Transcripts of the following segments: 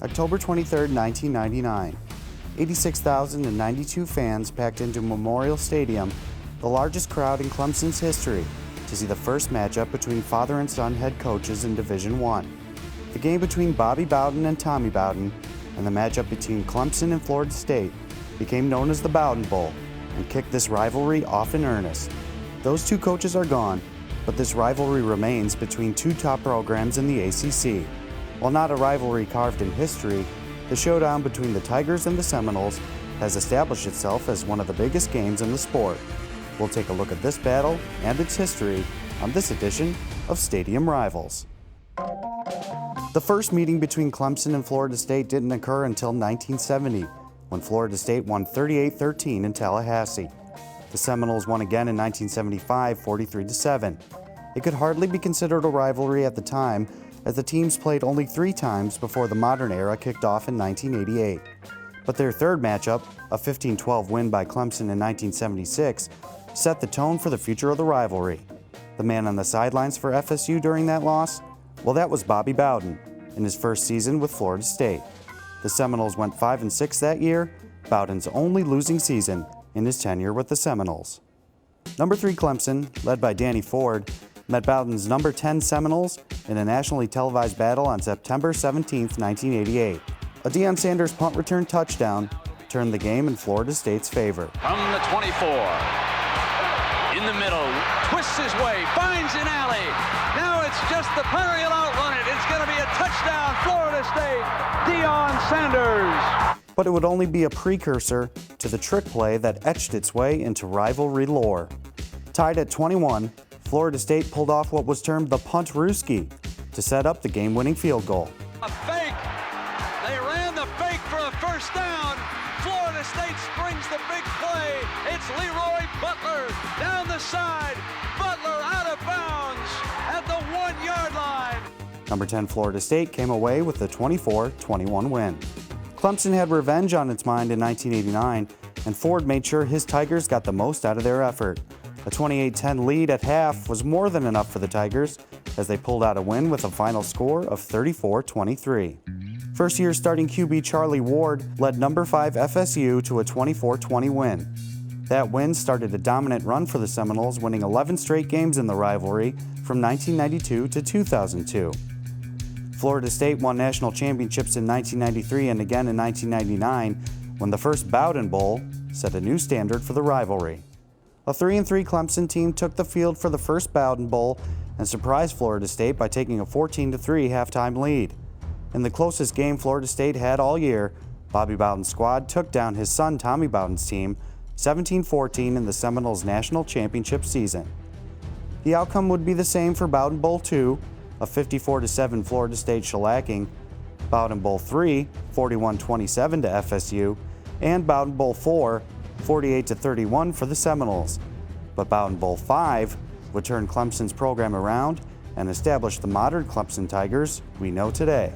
October 23, 1999. 86,092 fans packed into Memorial Stadium, the largest crowd in Clemson's history, to see the first matchup between father and son head coaches in Division I. The game between Bobby Bowden and Tommy Bowden, and the matchup between Clemson and Florida State, became known as the Bowden Bowl and kicked this rivalry off in earnest. Those two coaches are gone, but this rivalry remains between two top programs in the ACC. While not a rivalry carved in history, the showdown between the Tigers and the Seminoles has established itself as one of the biggest games in the sport. We'll take a look at this battle and its history on this edition of Stadium Rivals. The first meeting between Clemson and Florida State didn't occur until 1970, when Florida State won 38-13 in Tallahassee. The Seminoles won again in 1975, 43-7. It could hardly be considered a rivalry at the time, as the teams played only 3 times before the modern era kicked off in 1988. But their third matchup, a 15-12 win by Clemson in 1976, set the tone for the future of the rivalry. The man on the sidelines for FSU during that loss? Well, that was Bobby Bowden in his first season with Florida State. The Seminoles went 5-6 that year, Bowden's only losing season in his tenure with the Seminoles. Number 3 Clemson, led by Danny Ford, met Bowden's number 10 Seminoles in a nationally televised battle on September 17, 1988. A Deion Sanders punt return touchdown turned the game in Florida State's favor. From the 24, in the middle, twists his way, finds an alley. Now it's just the punter, he'll outrun it. It's going to be a touchdown, Florida State, Deion Sanders. But it would only be a precursor to the trick play that etched its way into rivalry lore. Tied at 21, Florida State pulled off what was termed the puntrooskie to set up the game-winning field goal. A fake. They ran the fake for a first down. Florida State springs the big play. It's Leroy Butler down the side. Butler out of bounds at the 1-yard line. Number 10 Florida State came away with the 24-21 win. Clemson had revenge on its mind in 1989, and Ford made sure his Tigers got the most out of their effort. A 28-10 lead at half was more than enough for the Tigers as they pulled out a win with a final score of 34-23. First-year starting QB Charlie Ward led number 5 FSU to a 24-20 win. That win started a dominant run for the Seminoles, winning 11 straight games in the rivalry from 1992 to 2002. Florida State won national championships in 1993 and again in 1999, when the first Bowden Bowl set a new standard for the rivalry. A 3-3 Clemson team took the field for the first Bowden Bowl and surprised Florida State by taking a 14-3 halftime lead. In the closest game Florida State had all year, Bobby Bowden's squad took down his son Tommy Bowden's team 17-14 in the Seminoles national championship season. The outcome would be the same for Bowden Bowl 2, a 54-7 Florida State shellacking, Bowden Bowl 3, 41-27 to FSU, and Bowden Bowl 4, 48-31 for the Seminoles. But Bowden Bowl 5 would turn Clemson's program around and establish the modern Clemson Tigers we know today.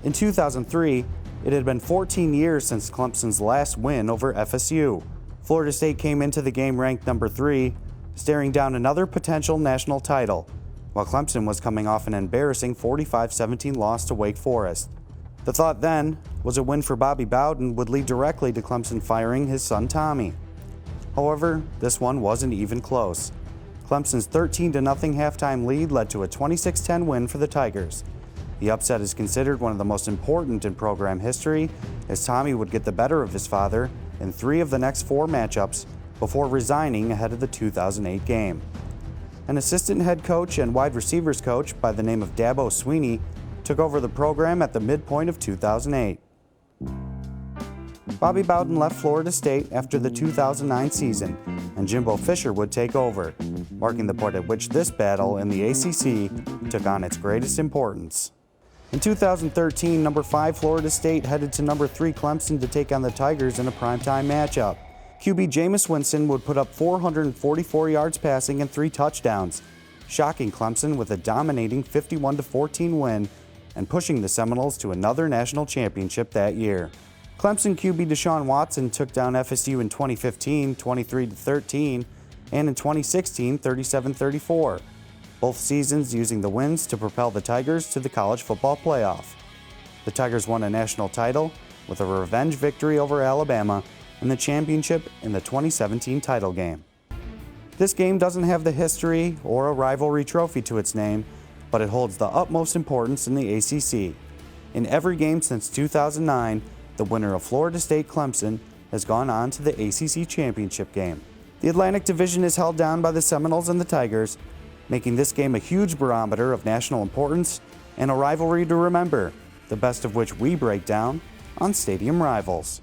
In 2003, it had been 14 years since Clemson's last win over FSU. Florida State came into the game ranked number 3, staring down another potential national title, while Clemson was coming off an embarrassing 45-17 loss to Wake Forest. The thought then was a win for Bobby Bowden would lead directly to Clemson firing his son Tommy. However, this one wasn't even close. Clemson's 13-0 halftime lead led to a 26-10 win for the Tigers. The upset is considered one of the most important in program history, as Tommy would get the better of his father in 3 of the next 4 matchups before resigning ahead of the 2008 game. An assistant head coach and wide receivers coach by the name of Dabo Sweeney took over the program at the midpoint of 2008. Bobby Bowden left Florida State after the 2009 season, and Jimbo Fisher would take over, marking the point at which this battle in the ACC took on its greatest importance. In 2013, number 5 Florida State headed to number 3 Clemson to take on the Tigers in a primetime matchup. QB Jameis Winston would put up 444 yards passing and 3 touchdowns, shocking Clemson with a dominating 51-14 win and pushing the Seminoles to another national championship that year. Clemson QB Deshaun Watson took down FSU in 2015, 23-13, and in 2016, 37-34, both seasons using the wins to propel the Tigers to the college football playoff. The Tigers won a national title with a revenge victory over Alabama and the championship in the 2017 title game. This game doesn't have the history or a rivalry trophy to its name, but it holds the utmost importance in the ACC. In every game since 2009, the winner of Florida State Clemson has gone on to the ACC championship game. The Atlantic Division is held down by the Seminoles and the Tigers, making this game a huge barometer of national importance and a rivalry to remember, the best of which we break down on Stadium Rivals.